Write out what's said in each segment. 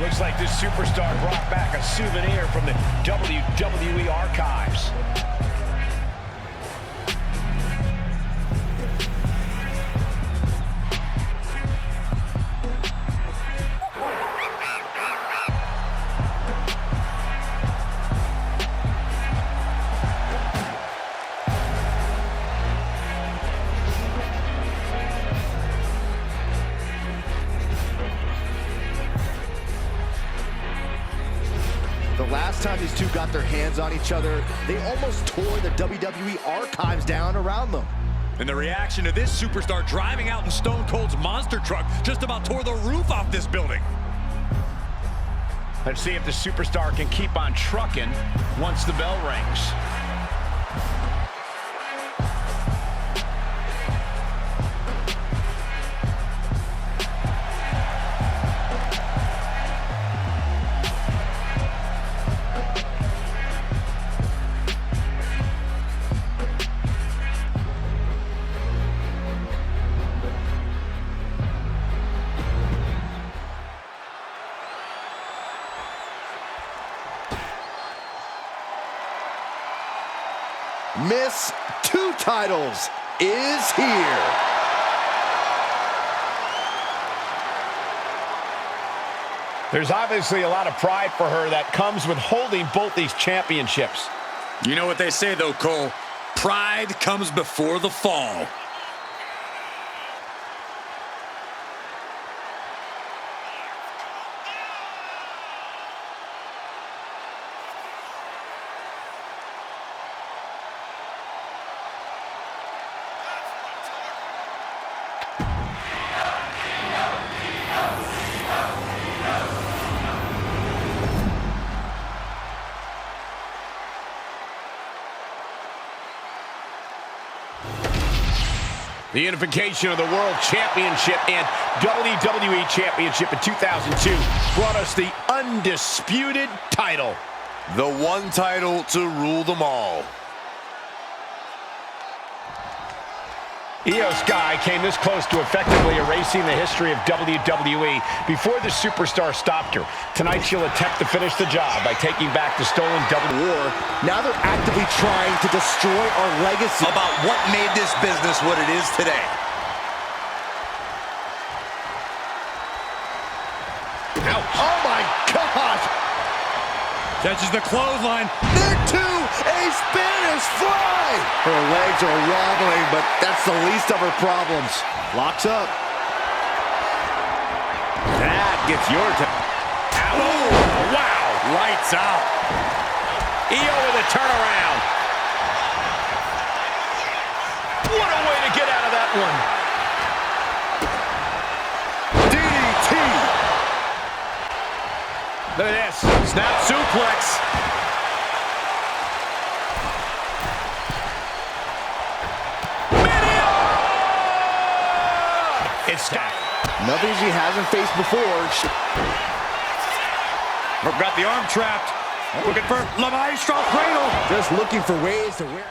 Looks like this superstar brought back a souvenir from the WWE archives. The last time these two got their hands on each other, they almost tore the WWE archives down around them. And the reaction to this superstar driving out in Stone Cold's monster truck just about tore the roof off this building. Let's see if the superstar can keep on trucking once the bell rings. Miss Two Titles is here. There's obviously a lot of pride for her that comes with holding both these championships. You know what they say, though, Cole? Pride comes before the fall. The unification of the World Championship and WWE Championship in 2002 brought us the undisputed title. The one title to rule them all. Io Sky came this close to effectively erasing the history of WWE before the superstar stopped her. Tonight she'll attempt to finish the job by taking back the stolen War. Now they're actively trying to destroy our legacy. About what made this business what it is today. Ouch. Oh my gosh! Catches the clothesline. There too, a Spanish fly! Her legs are wobbling, but that's the least of her problems. Locks up. That gets your Oh, wow. Lights out. Io with a turnaround. What a way to get out of that one. DDT! Look at this. Snap suplex. It's stopped. Nothing she hasn't faced before. Got the arm trapped. Looking for La Maestro Cradle. Just looking for ways to wear.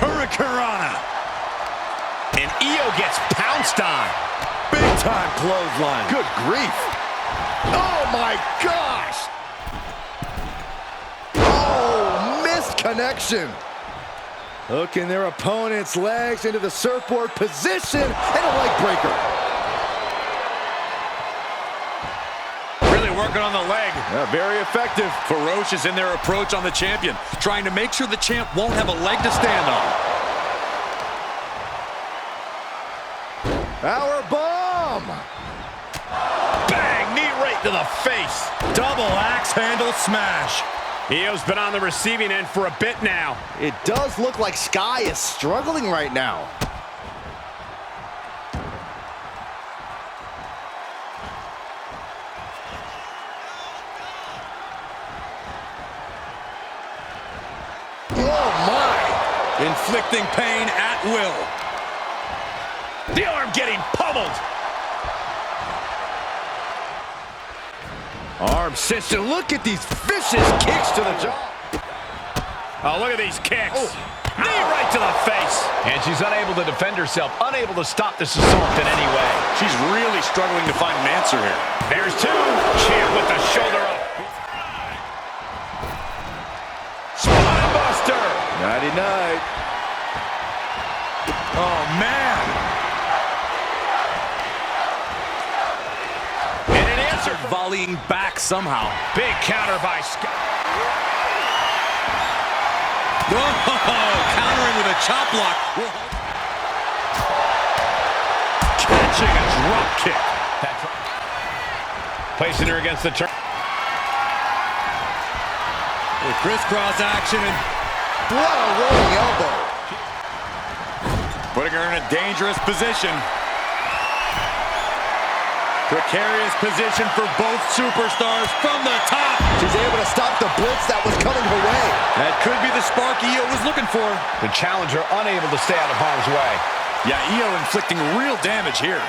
Hurricanrana. And Io gets pounced on. Big time clothesline. Good grief. Oh my gosh! Oh, missed connection. Hooking their opponent's legs into the surfboard position and a leg breaker. Really working on the leg. Yeah, very effective. Ferocious in their approach on the champion, trying to make sure the champ won't have a leg to stand on. Power bomb! Bang! Knee right to the face. Double axe handle smash. Io's been on the receiving end for a bit now. It does look like Sky is struggling right now. Oh my! Inflicting pain at will. The arm getting pummeled. Arm system. Look at these vicious kicks to the jaw. Oh, look at these kicks. Oh. Knee Knee right to the face. And she's unable to defend herself, unable to stop this assault in any way. She's really struggling to find an answer here. There's two. Champ with the shoulder up. Spine buster. Nighty-night. Oh, man. And an answer. Volleying back somehow. Big counter by Scott. Whoa, countering with a chop block. Catching a drop kick. Placing her against the turn. With crisscross action and What a rolling elbow. putting her in a dangerous position. Precarious position for both superstars from the top. She's able to stop the blitz that was coming her way. That could be the spark Io was looking for. The challenger unable to stay out of harm's way. Yeah, Io inflicting real damage here.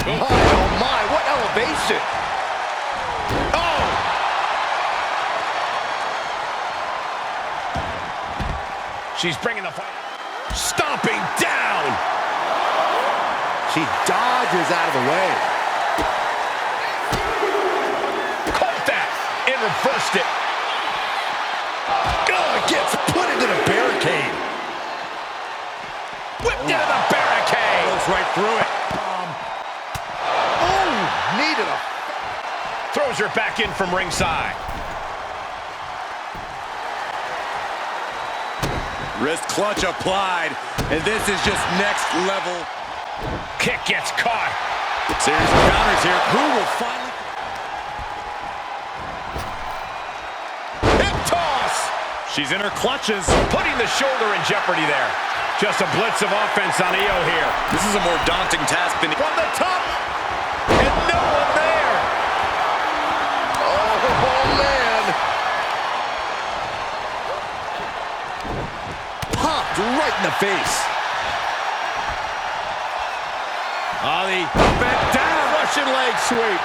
Oh my, what elevation. Oh! She's bringing the fight. Stomping down! She dodges out of the way. Caught that and reversed it. Gets put into the barricade. Whipped into the barricade. Goes right through it. Needed a... Throws her back in from ringside. Wrist clutch applied. And this is just next level. Kick gets caught. Series of counters here. Who will finally... Hip toss. She's in her clutches. Putting the shoulder in jeopardy there. Just a blitz of offense on Io here. This is a more daunting task than... From the top. And no one there. Oh, man. Popped right in the face. Ollie bent down. Russian leg sweep.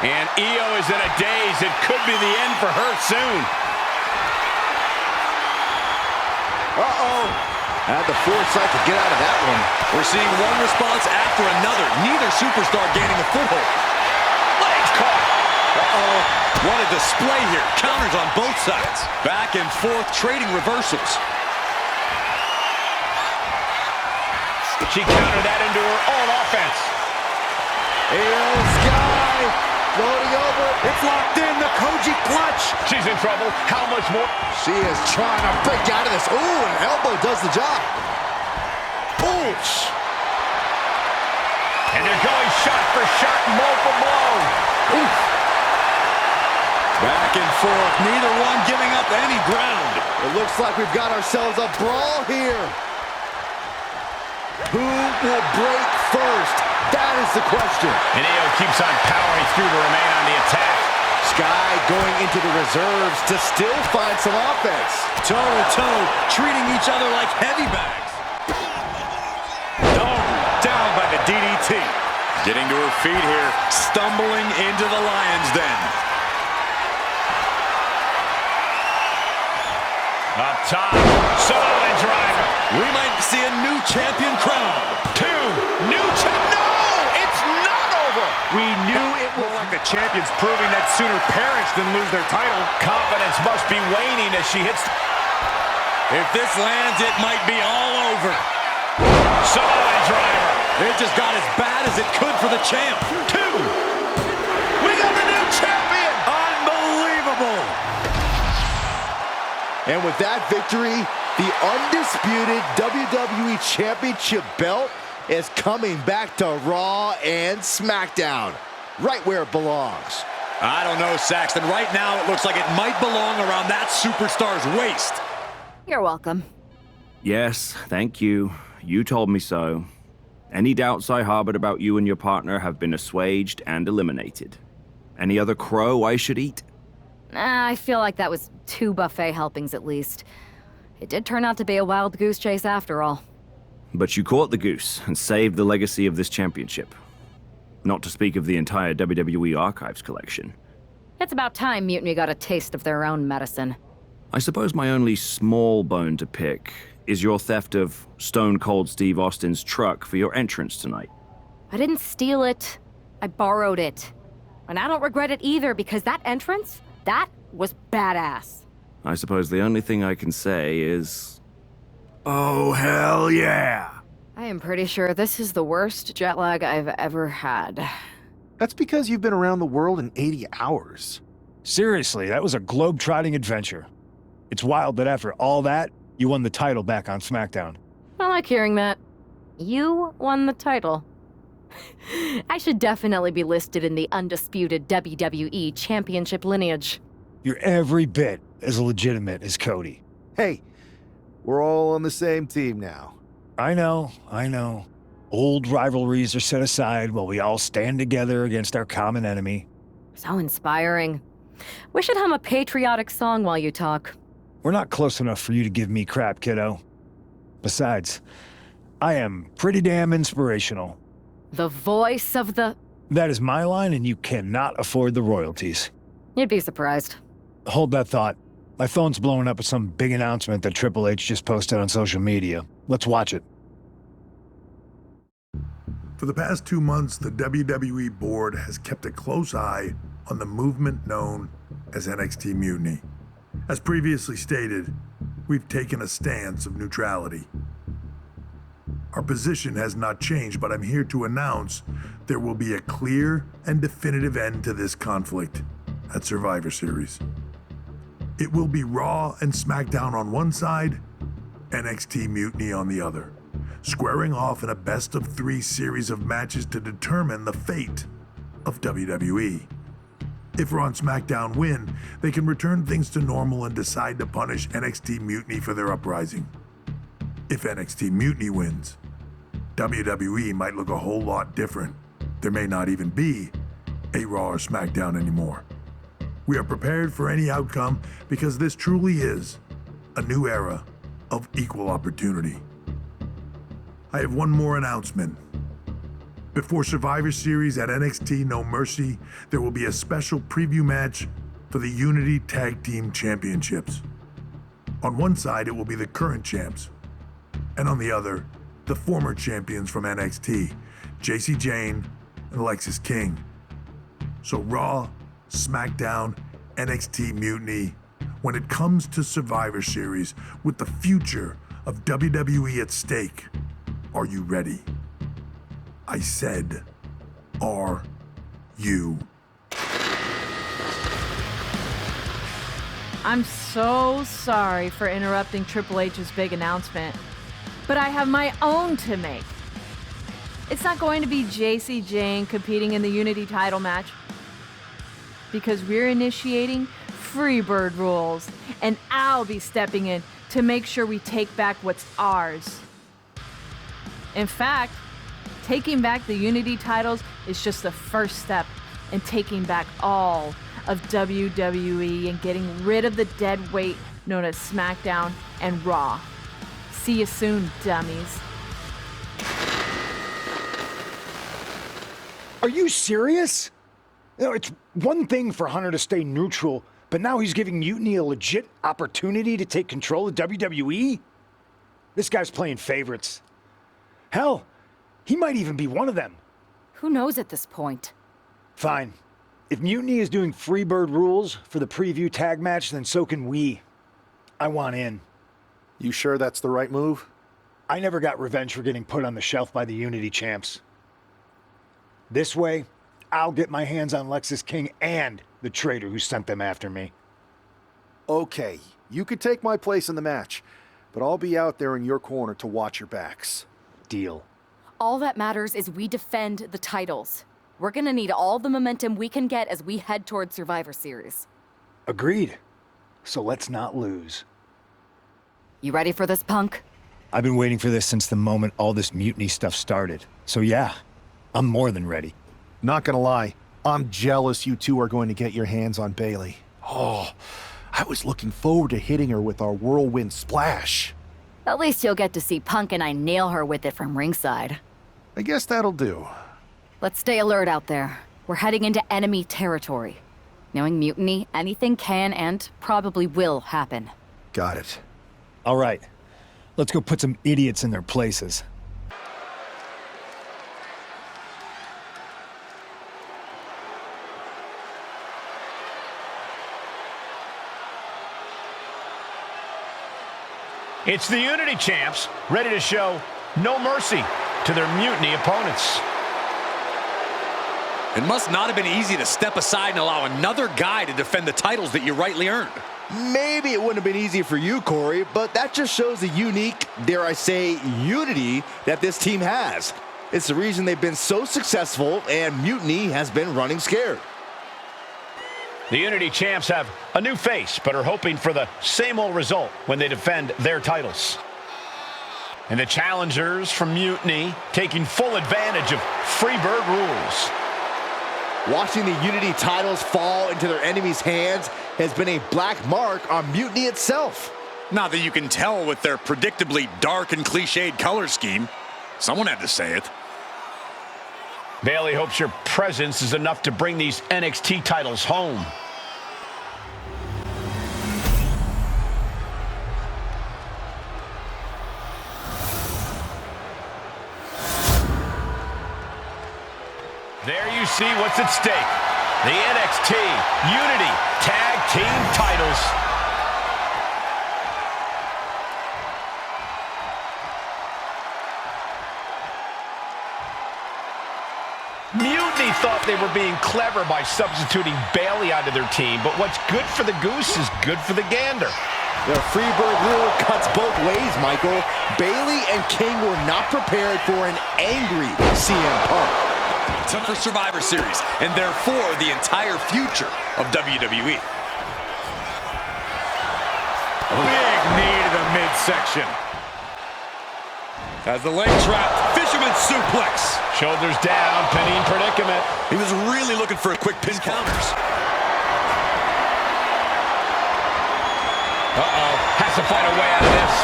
And Io is in a daze. It could be the end for her soon. Uh-oh. Had the foresight to get out of that one. We're seeing one response after another. Neither superstar gaining a foothold. Legs caught. Uh-oh. What a display here. Counters on both sides. Back and forth, trading reversals. She countered that into her own offense. Io Sky floating over. It's locked in. The Koji clutch. She's in trouble. How much more? She is trying to break out of this. Ooh, an elbow does the job. Ooh. And they're going shot for shot, blow for blow. Oof. Back and forth, neither one giving up any ground. It looks like we've got ourselves a brawl here. Who will break first? That is the question. And Io keeps on powering through to remain on the attack. Sky going into the reserves to still find some offense. Toe-to-toe, treating each other like heavy bags. Oh, down by the DDT. Getting to her feet here, stumbling into the lion's den. Up top, Samoan driver. We might see a new champion crown. New champ. No, it's not over. We knew it was like the champions proving that sooner perish than lose their title. Confidence must be waning as she hits. If this lands, it might be all over. Samoan driver. It just got as bad as it could for the champ. We got the new champion. Unbelievable. And with that victory, the undisputed WWE Championship belt is coming back to Raw and SmackDown, right where it belongs. I don't know, Saxton. Right now, it looks like it might belong around that superstar's waist. You're welcome. Yes, thank you. You told me so. Any doubts I harbored about you and your partner have been assuaged and eliminated. Any other crow I should eat? I feel like that was 2 buffet helpings at least. It did turn out to be a wild goose chase after all. But you caught the goose and saved the legacy of this championship. Not to speak of the entire WWE Archives collection. It's about time Mutiny got a taste of their own medicine. I suppose my only small bone to pick is your theft of Stone Cold Steve Austin's truck for your entrance tonight. I didn't steal it. I borrowed it. And I don't regret it either, because that entrance, that was badass. I suppose the only thing I can say is... oh, hell yeah! I am pretty sure this is the worst jet lag I've ever had. That's because you've been around the world in 80 hours. Seriously, that was a globe-trotting adventure. It's wild that after all that, you won the title back on SmackDown. I like hearing that. You won the title. I should definitely be listed in the undisputed WWE Championship lineage. You're every bit as legitimate as Cody. Hey, we're all on the same team now. I know. Old rivalries are set aside while we all stand together against our common enemy. So inspiring. We should hum a patriotic song while you talk. We're not close enough for you to give me crap, kiddo. Besides, I am pretty damn inspirational. The voice of the... That is my line, and you cannot afford the royalties. You'd be surprised. Hold that thought. My phone's blowing up with some big announcement that Triple H just posted on social media. Let's watch it. For the past 2 months, the WWE board has kept a close eye on the movement known as NXT Mutiny. As previously stated, we've taken a stance of neutrality. Our position has not changed, but I'm here to announce there will be a clear and definitive end to this conflict at Survivor Series. It will be Raw and SmackDown on one side, NXT Mutiny on the other, squaring off in a best-of-3 series of matches to determine the fate of WWE. If Raw and SmackDown win, they can return things to normal and decide to punish NXT Mutiny for their uprising. If NXT Mutiny wins, WWE might look a whole lot different. There may not even be a Raw or SmackDown anymore. We are prepared for any outcome because this truly is a new era of equal opportunity. I have one more announcement. Before Survivor Series at NXT No Mercy, there will be a special preview match for the Unity Tag Team Championships. On one side, it will be the current champs, and on the other, the former champions from NXT, JC Jane and Alexis King. So Raw, SmackDown, NXT Mutiny, when it comes to Survivor Series with the future of WWE at stake, are you ready? I said, are you? I'm so sorry for interrupting Triple H's big announcement, but I have my own to make. It's not going to be JC Jane competing in the Unity title match, because we're initiating Freebird rules, and I'll be stepping in to make sure we take back what's ours. In fact, taking back the Unity titles is just the first step in taking back all of WWE and getting rid of the dead weight known as SmackDown and Raw. See you soon, dummies. Are you serious? You know, it's one thing for Hunter to stay neutral, but now he's giving Mutiny a legit opportunity to take control of WWE? This guy's playing favorites. Hell, he might even be one of them. Who knows at this point? Fine. If Mutiny is doing Freebird rules for the preview tag match, then so can we. I want in. You sure that's the right move? I never got revenge for getting put on the shelf by the Unity champs. This way, I'll get my hands on Lexis King and the traitor who sent them after me. Okay, you could take my place in the match, but I'll be out there in your corner to watch your backs. Deal. All that matters is we defend the titles. We're gonna need all the momentum we can get as we head toward Survivor Series. Agreed. So let's not lose. You ready for this, punk? I've been waiting for this since the moment all this Mutiny stuff started. So yeah, I'm more than ready. Not gonna lie, I'm jealous you two are going to get your hands on Bayley. Oh, I was looking forward to hitting her with our whirlwind splash. At least you'll get to see Punk and I nail her with it from ringside. I guess that'll do. Let's stay alert out there. We're heading into enemy territory. Knowing Mutiny, anything can and probably will happen. Got it. All right, let's go put some idiots in their places. It's the Unity champs, ready to show no mercy to their Mutiny opponents. It must not have been easy to step aside and allow another guy to defend the titles that you rightly earned. Maybe it wouldn't have been easy for you, Corey, but that just shows the unique, dare I say, unity that this team has. It's the reason they've been so successful, and Mutiny has been running scared. The Unity champs have a new face, but are hoping for the same old result when they defend their titles. And the challengers from Mutiny taking full advantage of Freebird rules. Watching the Unity titles fall into their enemies' hands has been a black mark on Mutiny itself. Not that you can tell with their predictably dark and cliched color scheme. Someone had to say it. Bayley hopes your presence is enough to bring these NXT titles home. There you see what's at stake. The NXT Unity Tag Team titles. Mutiny thought they were being clever by substituting Bayley onto their team, but what's good for the goose is good for the gander. The Freebird rule cuts both ways, Michael. Bayley and King were not prepared for an angry CM Punk. Took for Survivor Series, and therefore the entire future of WWE. Big knee to the midsection. As the leg trap, fisherman suplex. Shoulders down, pinning predicament. He was really looking for a quick pin counters. Uh-oh, has to find a way out of this.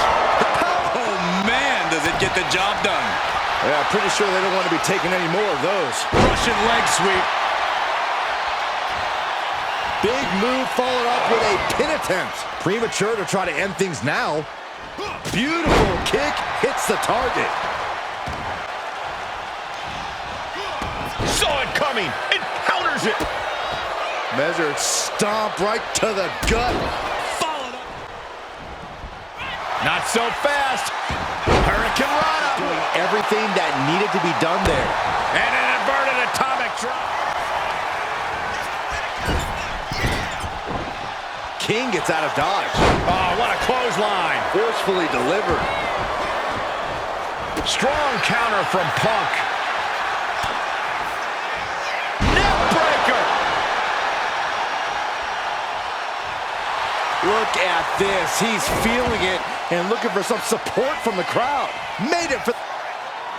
Oh man, does it get the job done. Yeah, pretty sure they don't want to be taking any more of those. Russian leg sweep. Big move followed up with a pin attempt. Premature to try to end things now. Beautiful kick hits the target. Saw it coming and counters it. Measured stomp right to the gut. Followed up. Not so fast. Hurricane Rana. Doing everything that needed to be done there. And an inverted atomic drop. King gets out of dodge. Oh, what a clothesline. Forcefully delivered. Strong counter from Punk. Neck breaker. Look at this. He's feeling it and looking for some support from the crowd. Made it for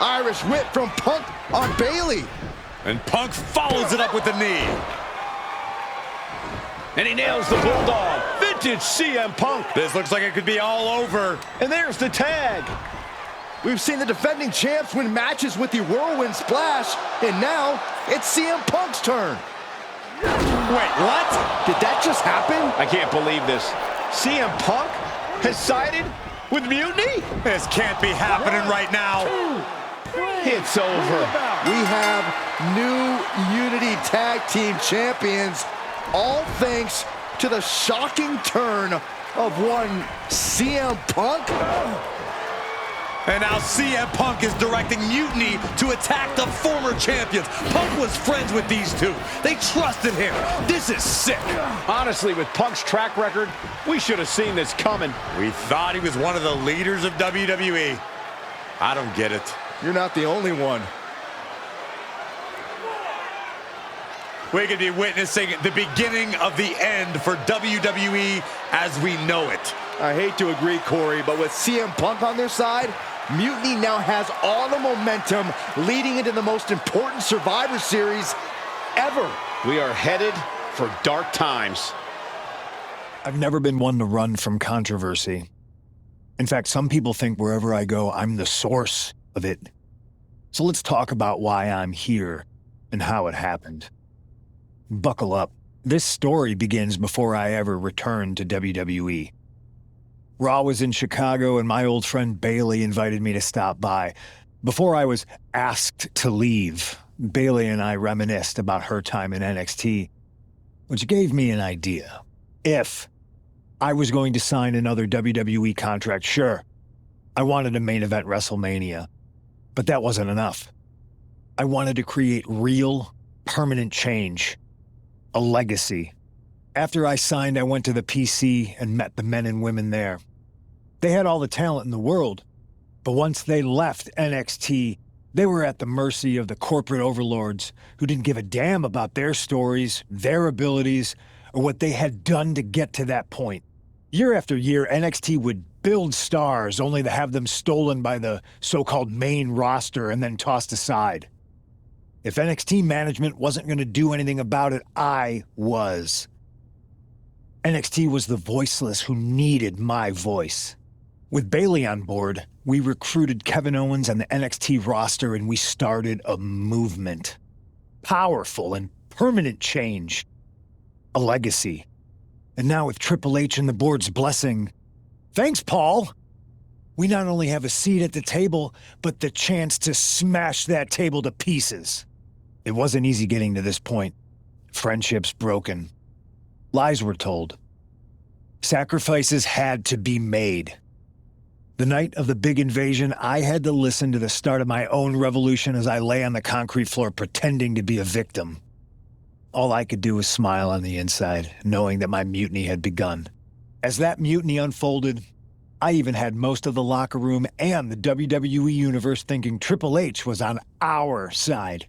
Irish whip from Punk on Bayley. And Punk follows it up with the knee. And he nails the Bulldog. Vintage CM Punk. This looks like it could be all over. And there's the tag. We've seen the defending champs win matches with the Whirlwind Splash, and now it's CM Punk's turn. Wait, what? Did that just happen? I can't believe this. CM Punk has sided with Mutiny? This can't be happening right now. It's over. We have new Unity Tag Team Champions, all thanks to the shocking turn of one CM Punk. And now CM Punk is directing Mutiny to attack the former champions. Punk was friends with these two. They trusted him. This is sick. Honestly, with Punk's track record, we should have seen this coming. We thought he was one of the leaders of WWE. I don't get it. You're not the only one. We could be witnessing the beginning of the end for WWE as we know it. I hate to agree, Corey, but with CM Punk on their side, Mutiny now has all the momentum leading into the most important Survivor Series ever. We are headed for dark times. I've never been one to run from controversy. In fact, some people think wherever I go, I'm the source of it. So let's talk about why I'm here and how it happened. Buckle up. This story begins before I ever returned to WWE. Raw was in Chicago, and my old friend Bailey invited me to stop by. Before I was asked to leave, Bailey and I reminisced about her time in NXT, which gave me an idea. If I was going to sign another WWE contract, sure, I wanted a main event WrestleMania, but that wasn't enough. I wanted to create real, permanent change, a legacy. After I signed, I went to the PC and met the men and women there. They had all the talent in the world, but once they left NXT, they were at the mercy of the corporate overlords who didn't give a damn about their stories, their abilities, or what they had done to get to that point. Year after year, NXT would build stars only to have them stolen by the so-called main roster and then tossed aside. If NXT management wasn't going to do anything about it, I was. NXT was the voiceless who needed my voice. With Bailey on board, we recruited Kevin Owens and the NXT roster, and we started a movement. Powerful and permanent change. A legacy. And now with Triple H and the board's blessing, thanks, Paul! We not only have a seat at the table, but the chance to smash that table to pieces. It wasn't easy getting to this point. Friendships broken. Lies were told. Sacrifices had to be made. The night of the big invasion, I had to listen to the start of my own revolution as I lay on the concrete floor pretending to be a victim. All I could do was smile on the inside, knowing that my mutiny had begun. As that mutiny unfolded, I even had most of the locker room and the WWE Universe thinking Triple H was on our side.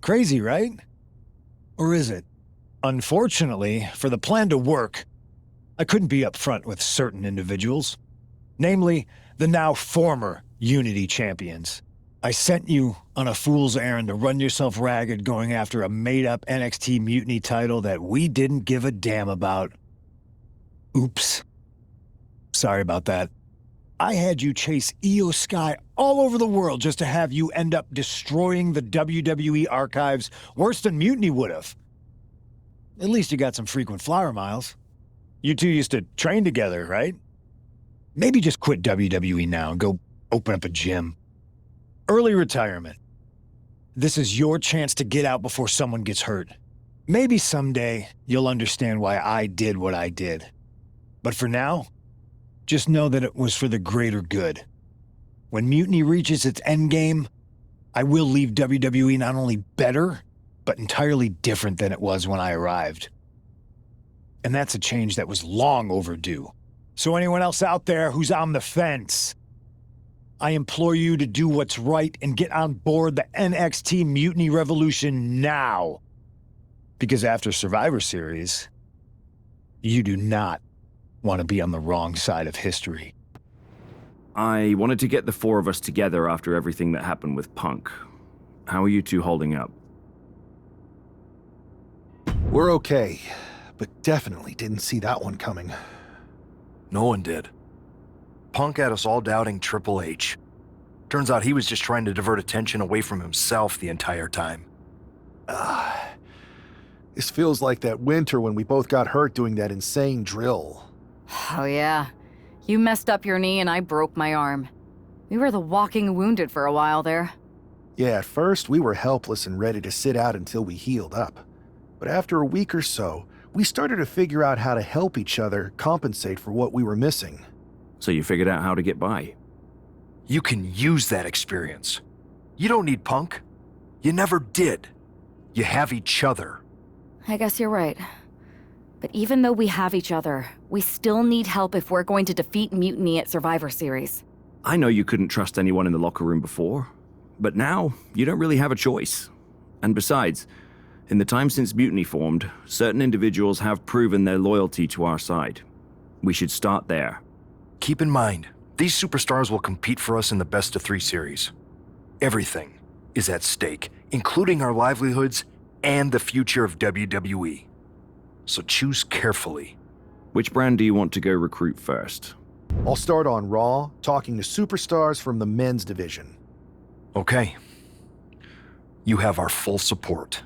Crazy, right? Or is it? Unfortunately, for the plan to work, I couldn't be upfront with certain individuals. Namely, the now former Unity champions. I sent you on a fool's errand to run yourself ragged going after a made-up NXT Mutiny title that we didn't give a damn about. Oops. Sorry about that. I had you chase Io Sky all over the world just to have you end up destroying the WWE archives worse than Mutiny would have. At least you got some frequent flyer miles. You two used to train together, right? Maybe just quit WWE now and go open up a gym. Early retirement. This is your chance to get out before someone gets hurt. Maybe someday you'll understand why I did what I did. But for now, just know that it was for the greater good. When Mutiny reaches its endgame, I will leave WWE not only better, but entirely different than it was when I arrived. And that's a change that was long overdue. So anyone else out there who's on the fence, I implore you to do what's right and get on board the NXT Mutiny Revolution now. Because after Survivor Series, you do not want to be on the wrong side of history. I wanted to get the four of us together after everything that happened with Punk. How are you two holding up? We're okay, but definitely didn't see that one coming. No one did. Punk had us all doubting Triple H. Turns out he was just trying to divert attention away from himself the entire time. This feels like that winter when we both got hurt doing that insane drill. Oh yeah. You messed up your knee and I broke my arm. We were the walking wounded for a while there. Yeah, at first we were helpless and ready to sit out until we healed up. But after a week or so, we started to figure out how to help each other compensate for what we were missing. So you figured out how to get by? You can use that experience. You don't need Punk. You never did. You have each other. I guess you're right. But even though we have each other, we still need help if we're going to defeat Mutiny at Survivor Series. I know you couldn't trust anyone in the locker room before, but now you don't really have a choice. And besides, in the time since Mutiny formed, certain individuals have proven their loyalty to our side. We should start there. Keep in mind, these superstars will compete for us in the best-of-3 series. Everything is at stake, including our livelihoods and the future of WWE. So choose carefully. Which brand do you want to go recruit first? I'll start on Raw, talking to superstars from the men's division. Okay. You have our full support.